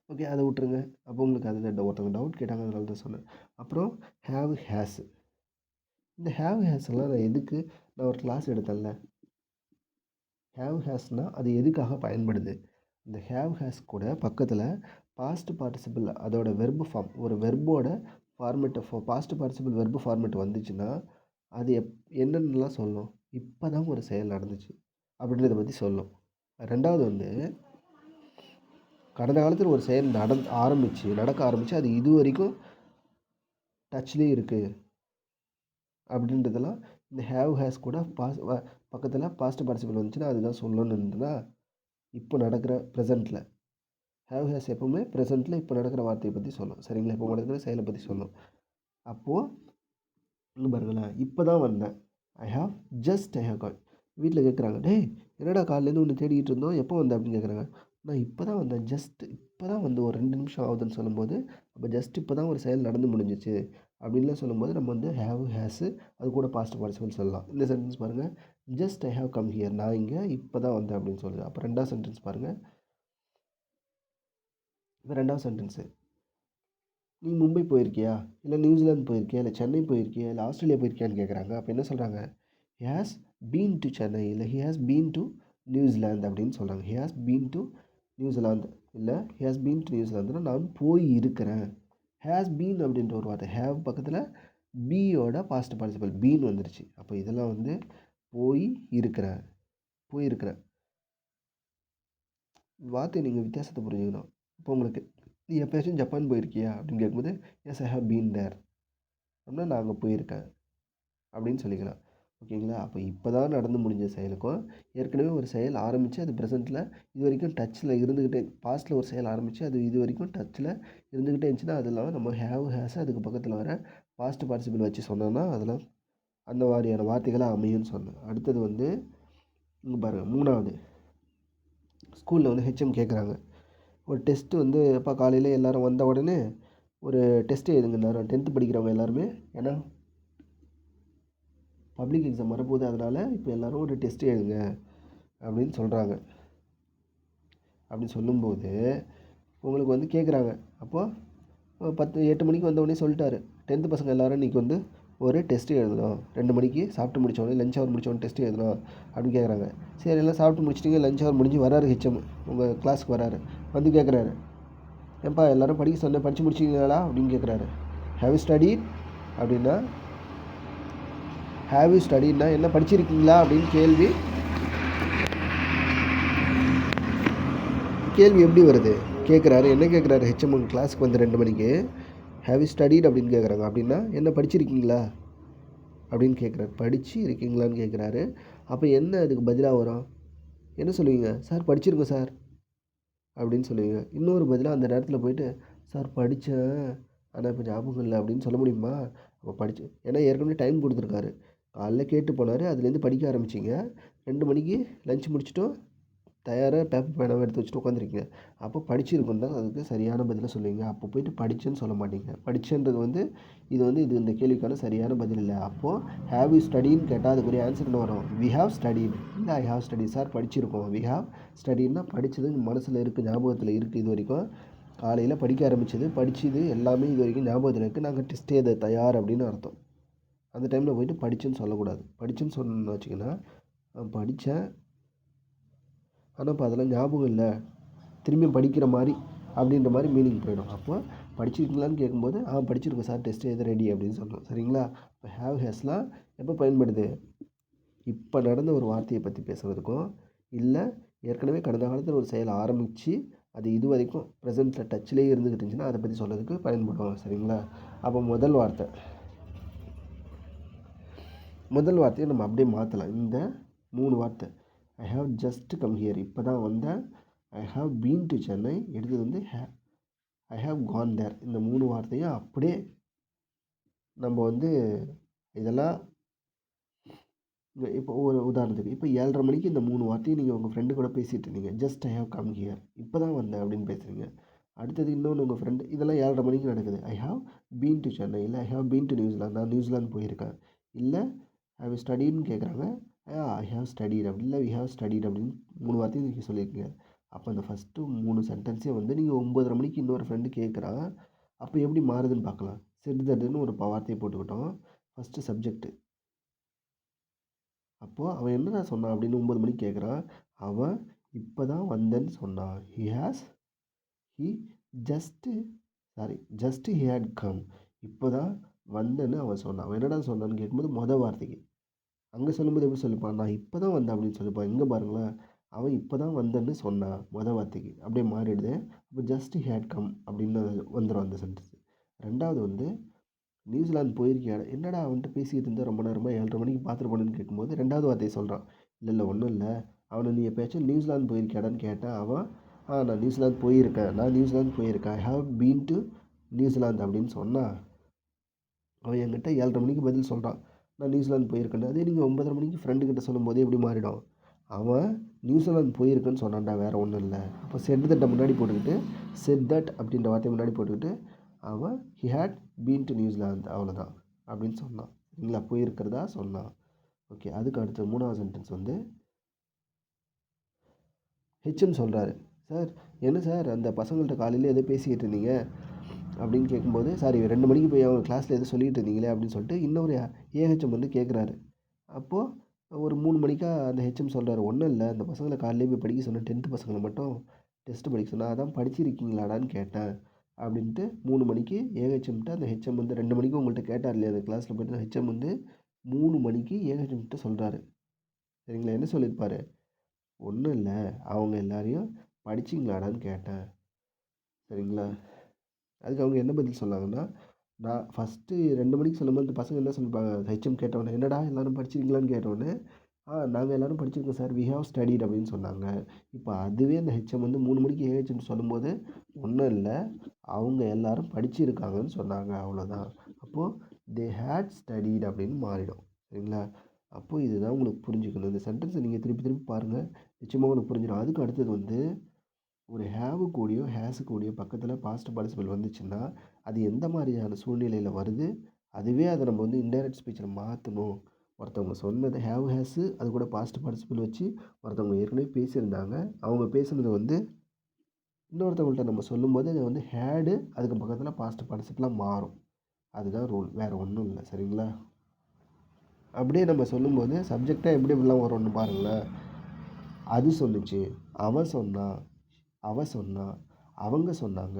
A: ஓகே, அதை விட்டுருங்க. அப்போ உங்களுக்கு அதில் ஒருத்தவங்க டவுட் கேட்டாங்க, அதனால தான் சொன்னேன். அப்புறம் ஹேவ் ஹேஸ். இந்த ஹேவ் ஹேஸ் எல்லாம் நான் எதுக்கு, நான் ஒரு கிளாஸ் எடுத்தேன்ல, ஹேவ் ஹேஸ்னால் அது எதுக்காக பயன்படுது? இந்த ஹேவ் ஹேஸ் கூட பக்கத்தில் பாஸ்ட் பார்ட்டிசிபிள் அதோட வெர்பு ஃபார்ம் ஒரு வெர்போட ஃபார்மெட்டை பாஸ்ட் பார்ட்டிசிபிள் வெர்பு ஃபார்மெட் வந்துச்சுன்னா அது என்னென்னலாம் சொல்லும், இப்போ தான் ஒரு செயல் நடந்துச்சு அப்படின்றத பற்றி சொல்லும். ரெண்டாவது வந்து கடந்த காலத்தில் ஒரு செயல் நடக்க ஆரம்பித்து அது இது வரைக்கும் டச்லேயே இருக்குது அப்படின்றதெல்லாம் இந்த ஹேவ் ஹேஸ் கூட பக்கத்தில் பாஸ்ட் பார்ட்டிசிபிள் வந்துச்சுன்னா அதுதான் சொல்லணுன்றா இப்போ நடக்கிற ப்ரெசண்ட்டில். ஹேவ் ஹேஸ் எப்போவுமே ப்ரெசண்ட்டில் இப்போ நடக்கிற வார்த்தையை பற்றி சொல்லும். சரிங்களா, இப்போ நடக்கிற செயலை பற்றி சொல்லும். அப்போது இங்கே பாருங்களேன், இப்போ தான் வந்தேன். ஐ ஹாவ் கால். வீட்டில் கேட்குறாங்க, டேய் என்னடா காலையிலேருந்து ஒன்று தேடிக்கிட்டு இருந்தோம், எப்போ வந்தேன் அப்படின்னு கேட்குறாங்க. நான் இப்போ தான் வந்தேன், இப்போ தான் வந்து ஒரு 2 நிமிஷம் ஆகுதுன்னு சொல்லும்போது, அப்போ இப்போ தான் ஒரு செயல் நடந்து முடிஞ்சிச்சு அப்படின்லாம் சொல்லும்போது நம்ம வந்து ஹேவ் ஹேஸு அது கூட பாஸ்ட் பார்ட்டிசிபிள் சொல்லலாம். இந்த சென்டென்ஸ் பாருங்கள், ஐ ஹாவ் கம் ஹியர், நான் இங்கே இப்போ தான் வந்தேன் அப்படின்னு சொல்லுது. அப்போ ரெண்டாவது சென்டென்ஸ் பாருங்கள். இப்போ ரெண்டாவது சென்டென்ஸு, நீ மும்பை போயிருக்கியா, இல்லை நியூசிலாந்து போயிருக்கியா, இல்லை சென்னை போயிருக்கியா, இல்லை ஆஸ்திரேலியா போயிருக்கியான்னு கேட்குறாங்க. அப்போ என்ன சொல்கிறாங்க, he has been to Chennai, இல்லை he has been to New Zealand அப்படின்னு சொல்கிறாங்க. He has been to New Zealand இல்லை ஹி ஹாஸ் பீன் டு நியூசிலாந்துன்னா நான் போய் இருக்கிறேன். ஹேஸ் பீன் அப்படின்ற ஒரு வார்த்தை, ஹேவ் பக்கத்தில் பீயோட பாஸ்ட் பார்ட்டிசிபிள் பீன் வந்துருச்சு. அப்போ இதெல்லாம் வந்து போயிருக்கிறேன் வார்த்தை நீங்கள் வித்தியாசத்தை புரிஞ்சுக்கணும். இப்போ உங்களுக்கு நீ எப்போயாச்சும் ஜப்பான் போயிருக்கியா அப்படின்னு கேட்கும்போது yes I have been there அப்படின்னா நான் அங்கே போயிருக்கேன் அப்படின்னு சொல்லிக்கலாம். ஓகேங்களா, அப்போ இப்போ தான் நடந்து முடிஞ்ச செயலுக்கும் ஏற்கனவே ஒரு செயல் ஆரம்பித்து அது ப்ரெசென்ட்டில் இது வரைக்கும் டச்சில் இருந்துக்கிட்டே, பாஸ்ட்டில் ஒரு செயல் ஆரம்பித்து அது இது வரைக்கும் டச்சில் இருந்துக்கிட்டே இருந்துச்சுன்னா அதெல்லாம் நம்ம ஹேவ் ஹேஸ் அதுக்கு பக்கத்தில் வர பாஸ்ட் பார்ட்டிசிபிள் வச்சு சொன்னோன்னா அதெல்லாம் அந்த மாதிரியான வார்த்தைகளாக அமையும்னு சொன்னேன். அடுத்தது வந்து இங்கே பாருங்கள், மூணாவது ஸ்கூலில் வந்து ஹெச்எம் கேட்குறாங்க, ஒரு டெஸ்ட்டு வந்து எப்போ காலையில் எல்லோரும் வந்த உடனே ஒரு டெஸ்ட்டு எழுதுங்க நேரம் 10th படிக்கிறவங்க எல்லாருமே, ஏன்னா பப்ளிக் எக்ஸாம் வரப்போகுது, அதனால் இப்போ எல்லோரும் ஒரு டெஸ்ட்டு எழுதுங்க அப்படின்னு சொல்கிறாங்க. அப்படின்னு சொல்லும்போது உங்களுக்கு வந்து கேட்குறாங்க, அப்போது 8 மணிக்கு வந்தவொடனே சொல்லிட்டாரு 10th பசங்க எல்லோரும் இன்றைக்கி வந்து ஒரு டெஸ்ட்டு எழுதணும், 2 மணிக்கு சாப்பிட்டு முடித்தோடனே லஞ்ச் ஹவர் முடித்தோடனே டெஸ்ட்டு எழுதணும் அப்படின்னு கேட்குறாங்க. சரி எல்லாம் சாப்பிட்டு முடிச்சிட்டிங்க, லஞ்ச் ஹவர் முடிஞ்சு வராரு ஹெச்எம், உங்கள் கிளாஸுக்கு வராரு, வந்து கேட்குறாரு, ஏன்பா எல்லோரும் படித்து முடிச்சிங்களா அப்படின்னு கேட்குறாரு. ஹேவ் யூ ஸ்டடிட் அப்படின்னா, ஹேவ் யூ ஸ்டடின்னா என்ன, படிச்சிருக்கீங்களா அப்படின்னு கேள்வி எப்படி வருது, கேட்குறாரு. என்ன கேட்குறாரு ஹெச்எம் கிளாஸுக்கு வந்து 2 மணிக்கு, ஹேவ் யூ ஸ்டடிட் அப்படின்னு கேட்குறாங்க. அப்படின்னா என்ன, படிச்சிருக்கீங்களா அப்படின்னு கேட்குறாரு. படித்து இருக்கீங்களான்னு கேட்குறாரு. அப்போ என்ன அதுக்கு பதிலாக வரும், என்ன சொல்லுவீங்க, சார் படிச்சிருக்கோம் சார் அப்படின்னு சொல்லுவீங்க. இன்னொரு பதிலாக அந்த நேரத்தில் போயிட்டு சார் படித்தேன் ஆனால் இப்போ ஞாபகம் இல்லை அப்படின்னு சொல்ல முடியுமா? அப்போ ஏன்னா ஏற்கனவே டைம் கொடுத்துருக்காரு, காலைல கேட்டு போனார், அதுலேருந்து படிக்க ஆரம்பிச்சிங்க, 2 மணிக்கு லஞ்ச் முடிச்சுட்டோம், தயாராக பேப்பர் பேனாவை எடுத்து வச்சுட்டு உட்காந்துருக்கீங்க. அப்போ படிச்சிருக்குன்னு தான் அதுக்கு சரியான பதிலை சொல்லுவீங்க. அப்போ போய்ட்டு படித்தேன்னு சொல்ல மாட்டீங்க. படித்தேன்றது வந்து இது இந்த கேள்விக்கான சரியான பதில் இல்லை. அப்போது ஹேவ் யூ ஸ்டடின்னு கேட்டால் அதுக்குரிய ஆன்சர் என்ன வரும், வி ஹாவ் ஸ்டடிட், இல்லை ஐ ஹாவ் ஸ்டடி, சார் படிச்சிருக்கோம். வி ஹாவ் ஸ்டடின்னா படித்தது மனசில் இருக்குது, ஞாபகத்தில் இருக்குது, இது வரைக்கும் காலையில் படிக்க ஆரம்பித்தது, படித்தது எல்லாமே இது வரைக்கும் ஞாபகத்தில் இருக்குது, நாங்கள் டெஸ்ட் எழுத தயார் அப்படின்னு அர்த்தம். அந்த டைமில் போய்ட்டு படித்தேன்னு சொல்லக்கூடாது. படித்தேன்னு சொன்னோன்னு வச்சிங்கன்னா, படித்தேன் ஆனால் இப்போ அதெல்லாம் ஞாபகம் இல்லை, திரும்பியும் படிக்கிற மாதிரி அப்படின்ற மாதிரி மீனிங் போயிடும். அப்போ படிச்சிருக்கீங்களான்னு கேட்கும்போது படிச்சிருக்கோம் சார், டெஸ்ட் எழுத ரெடி அப்படின்னு சொல்லணும். சரிங்களா, இப்போ ஹேவ் ஹேஸ்லாம் எப்போ பயன்படுது, இப்போ நடந்த ஒரு வார்த்தையை பற்றி பேசுகிறதுக்கும், இல்லை ஏற்கனவே கடந்த காலத்தில் ஒரு செயல் ஆரம்பித்து அது இது வரைக்கும் ப்ரெசென்ட்டில் டச்சிலே இருந்துக்கிட்டு இருந்துச்சுன்னா அதை பற்றி சொல்கிறதுக்கு பயன்படும். சரிங்களா, அப்போ முதல் வார்த்தையை நம்ம அப்படியே மாற்றலாம். இந்த 3 வார்த்தை, I have just come here இப்போ தான் வந்தேன், ஐ ஹாவ் பீன் டு சென்னை, எடுத்தது வந்து ஐ ஹாவ் கான் தேர், இந்த 3 வார்த்தையும் அப்படியே நம்ம வந்து இதெல்லாம் இப்போ ஒரு உதாரணத்துக்கு இப்போ 7:30 மணிக்கு இந்த 3 வார்த்தையும் நீங்கள் உங்கள் ஃப்ரெண்டு கூட பேசிகிட்டு இருந்தீங்க, just I have come here இப்போ தான் வந்தேன் அப்படின்னு பேசுகிறீங்க. அடுத்தது இன்னொன்று உங்கள் ஃப்ரெண்டு, இதெல்லாம் 7:30 மணிக்கு நடக்குது, I have been to Chennai, இல்லை I have been to New Zealand, நான் நியூசிலாந்து போயிருக்கேன், இல்லை ஹேவ் யூ ஸ்டடின்னு கேட்குறாங்க, ஐ ஹாவ் ஸ்டடிட் அப்படி இல்லை வி ஹாவ் ஸ்டடிட் அப்படின்னு 3 வார்த்தையும் நீங்கள் சொல்லியிருக்கீங்க. அப்போ அந்த ஃபஸ்ட்டு 3 சென்டென்ஸே வந்து நீங்கள் 9:30 மணிக்கு இன்னொரு ஃப்ரெண்டு கேட்குறான், அப்போ எப்படி மாறுதுன்னு பார்க்கலாம். செட் ஒரு வார்த்தையை போட்டுக்கிட்டோம், ஃபஸ்ட்டு சப்ஜெக்ட்டு, அப்போது அவன் என்னடா சொன்னான் அப்படின்னு 9 மணிக்கு கேட்குறான், அவன் இப்போ தான் வந்தேன்னு சொன்னான், he just just he had come. இப்போ தான் வந்தேன்னு அவன் சொன்னான். அவன் என்னடா சொன்னான்னு கேட்கும்போது வார்த்தைக்கு. அங்கே சொல்லும்போது எப்படி சொல்லிப்பான், நான் இப்போ தான் வந்தேன் அப்படின்னு சொல்லிப்பான். இங்கே பாருங்களேன், அவன் இப்போ தான் வந்தேன்னு சொன்னான் வார்த்தைக்கு. அப்படியே மாறிடுது. அப்போ ஜஸ்ட் ஹி ஹேட் கம் அப்படின்னு வந்துடும் அந்த சென்டென்ஸ். 2வது வந்து நியூசிலாந்து போயிருக்கியா? என்னடா அவன்கிட்ட பேசிக்கிட்டு இருந்தா ரொம்ப நேரமா 7:30 மணிக்கு பார்த்துட்டு போனேன்னு கேட்கும்போது 2வது வார்த்தையை சொல்கிறான். இல்லை ஒன்றும் இல்லை, அவனை நீ எப்பயாச்சும் நியூசிலாந்து போயிருக்கியாடான்னு கேட்டேன். அவன் நான் நியூசிலாந்து போயிருக்கேன், ஐ ஹாவ் பீன் டு நியூசிலாந்து அப்படின்னு சொன்னான். அவன் என்கிட்ட 7:30 மணிக்கு பதில் சொல்கிறான், நான் நியூசிலாந்து போயிருக்கேன்னு. அதே நீங்கள் 9:30 மணிக்கு ஃப்ரெண்டுக்கிட்ட சொல்லும்போது எப்படி மாறிடும்? அவன் நியூசிலாந்து போயிருக்கேன்னு சொன்னான்டா, வேறு ஒன்றும் இல்லை. அப்போ செட் தட்டை முன்னாடி போட்டுக்கிட்டு, செட் தட் அப்படின்ற வார்த்தையை முன்னாடி போட்டுக்கிட்டு அவன் he had been to New Zealand அவ்வளோதான் அப்படின்னு சொன்னான். சரிங்களா? போயிருக்கிறதா சொன்னான். ஓகே, அதுக்கு அடுத்து 3வது சென்டென்ஸ் வந்து ஹெச்எம் சொல்கிறாரு, சார் என்ன சார் அந்த பசங்கள்கிட்ட காலையில் எதோ பேசிக்கிட்டு இருந்தீங்க அப்படின்னு கேட்கும்போது, சாரி 2 மணிக்கு போய் அவங்க கிளாஸில் எதோ சொல்லிகிட்டு இருந்தீங்களே அப்படின்னு சொல்லிட்டு இன்னொரு ஏஹெச்எம் வந்து கேட்குறாரு. அப்போது ஒரு 3 மணிக்கா அந்த ஹெச்எம் சொல்கிறாரு, ஒன்றும் இல்லை, அந்த பசங்களை காலையிலே போய் படிக்க சொன்னேன், 10th பசங்களை மட்டும் டெஸ்ட்டு படிக்க சொன்னேன், அதான் படிச்சிருக்கீங்களாடான்னு கேட்டேன் அப்படின்ட்டு 3 மணிக்கு ஏஹெச்எம்கிட்ட அந்த ஹெச்எம் வந்து 2 மணிக்கு உங்கள்கிட்ட கேட்டார் இல்லையா அந்த கிளாஸில் போய்ட்டு ஹெச்எம் வந்து 3 மணிக்கு ஏஹெச்எம்கிட்ட சொல்கிறாரு. சரிங்களா? என்ன சொல்லியிருப்பார்? ஒன்றும் இல்லை, அவங்க எல்லாரையும் படிச்சிங்களாடான்னு கேட்டேன். சரிங்களா? அதுக்கு அவங்க என்ன பதில் சொன்னாங்கன்னா, நான் ஃபஸ்ட்டு 2 மணிக்கு சொல்லும்போது இந்த பசங்க என்ன சொல்லியிருப்பாங்க, ஹெச்எம் கேட்டவுடனே, என்னடா எல்லோரும் படிச்சிருக்கீங்களான்னு கேட்டவுடனே, நாங்கள் எல்லோரும் படிச்சிருக்கோம் சார், வி ஹேவ் ஸ்டடீட் அப்படின்னு சொன்னாங்க. இப்போ அதுவே அந்த ஹெச்எம் வந்து 3 மணிக்கு ஏஹெச்எம் சொல்லும்போது, ஒன்றும் இல்லை, அவங்க எல்லோரும் படிச்சிருக்காங்கன்னு சொன்னாங்க, அவ்வளோதான். அப்போது தே ஹேட் ஸ்டடீட் அப்படின்னு மாறிடும். சரிங்களா? அப்போது இதுதான் உங்களுக்கு புரிஞ்சுக்கணும். இந்த சென்டென்ஸை நீங்கள் திருப்பி திருப்பி பாருங்கள், நிச்சயமாக உங்களுக்கு புரிஞ்சிடும். அதுக்கு அடுத்தது வந்து ஒரு ஹேவு கூடயோ ஹேஸு கூடயோ பக்கத்தில் பாஸ்ட் பார்ட்டிசிபிள் வந்துச்சுன்னா அது எந்த மாதிரியான சூழ்நிலையில் வருது, அதுவே அதை நம்ம வந்து இன்டைரக்ட் ஸ்பீச்சில் மாற்றணும். ஒருத்தவங்க சொன்னதை ஹேவ் ஹேஸு அது கூட பாஸ்ட் பார்ட்டிசிபிள் வச்சு ஒருத்தவங்க ஏற்கனவே பேசியிருந்தாங்க, அவங்க பேசுனது வந்து இன்னொருத்தவங்கள்ட்ட நம்ம சொல்லும்போது அது வந்து ஹேடு அதுக்கு பக்கத்தில் பாஸ்ட் பார்ட்டிசிபிளாக மாறும். அதுதான் ரூல், வேறு ஒன்றும் இல்லை. சரிங்களா? அப்படியே நம்ம சொல்லும்போது சப்ஜெக்டாக எப்படி எப்படிலாம் வரும்னு பாருங்களேன். அது சொன்னுச்சு, அவன் சொன்னான், அவ சொன்னா, அவங்க சொன்னாங்க,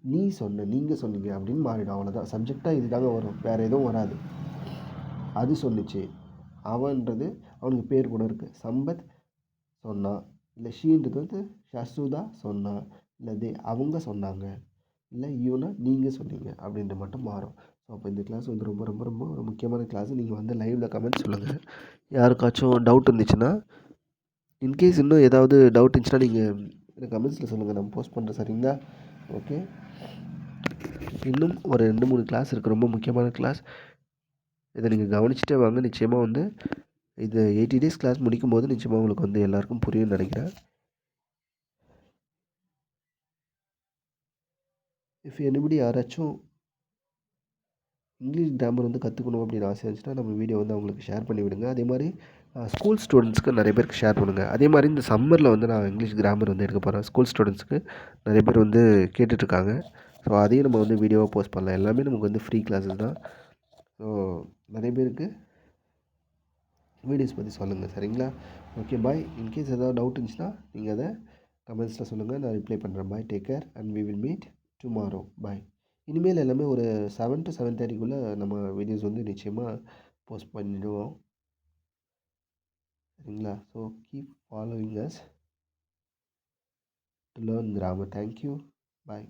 A: நீ சொன்ன, நீங்கள் சொன்னீங்க அப்படின்னு மாறிடும். அவ்வளோதான். சப்ஜெக்டாக இது தாங்க வரும், வேறு எதுவும் வராது. அது சொன்னுச்சு, அவன்றது அவனுக்கு பேர் கூட இருக்குது. சம்பத் சொன்னான், இல்லை ஷீன்றது வந்து ஷசுதா சொன்னா, இல்லை அவங்க சொன்னாங்க, இல்லை யூனா நீங்கள் சொன்னீங்க அப்படின்ட்டு மட்டும் மாறும். ஸோ அப்போ இந்த கிளாஸ் வந்து ரொம்ப ரொம்ப ரொம்ப ஒரு முக்கியமான கிளாஸ். நீங்கள் வந்து லைவில் கமெண்ட் சொல்லுங்கள். யாருக்காச்சும் டவுட் இருந்துச்சுன்னா, இன்கேஸ் இன்னும் ஏதாவது டவுட் இருந்துச்சுன்னா நீங்கள் எனக்கு கமெண்ட்ஸில் சொல்லுங்கள், நான் போஸ்ட் பண்ணுறேன். சரிங்களா? ஓகே, இன்னும் ஒரு 2-3 கிளாஸ் இருக்குது, ரொம்ப முக்கியமான கிளாஸ். இதை நீங்கள் கவனிச்சுட்டே வாங்க. நிச்சயமாக வந்து இது 80 டேஸ் கிளாஸ் முடிக்கும் போது நிச்சயமாக உங்களுக்கு வந்து எல்லாருக்கும் புரியும்னு நினைக்கிறேன். இஃப் எனிபடி யாராச்சும் இங்கிலீஷ் கிராமர் வந்து கற்றுக்கணும் அப்படின்னு ஆசை இருந்துச்சுன்னா நம்ம வீடியோ வந்து அவங்களுக்கு ஷேர் பண்ணி விடுங்க. அதே மாதிரி ஸ்கூல் ஸ்டூடெண்ட்ஸ்க்கு நிறைய பேருக்கு ஷேர் பண்ணுங்கள். அதே மாதிரி இந்த சம்மரில் வந்து நான் இங்கிலீஷ் கிராமர் வந்து எடுக்க போகிறேன். ஸ்கூல் ஸ்டூடெண்ட்ஸ்க்கு நிறைய பேர் வந்து கேட்டுட்ருக்காங்க. ஸோ அதையும் நம்ம வந்து வீடியோவாக போஸ்ட் பண்ணலாம். எல்லாமே நமக்கு வந்து ஃப்ரீ கிளாஸஸ் தான். ஸோ நிறைய பேருக்கு வீடியோஸ் பற்றி சொல்லுங்கள். சரிங்களா? Okay, bye. இன்கேஸ் ஏதாவது டவுட் இருந்துச்சுன்னா நீங்கள் அதை கமெண்ட்ஸில் சொல்லுங்கள், நான் ரிப்ளை பண்ணுறேன். Bye, take care and we will meet tomorrow. Bye. இனிமேல் எல்லாமே ஒரு 7 to 7:30க்குள்ளே நம்ம வீடியோஸ் வந்து நிச்சயமாக போஸ்ட் பண்ணிடுவோம். சரிங்களா? So keep following us to learn grammar. Thank you. Bye.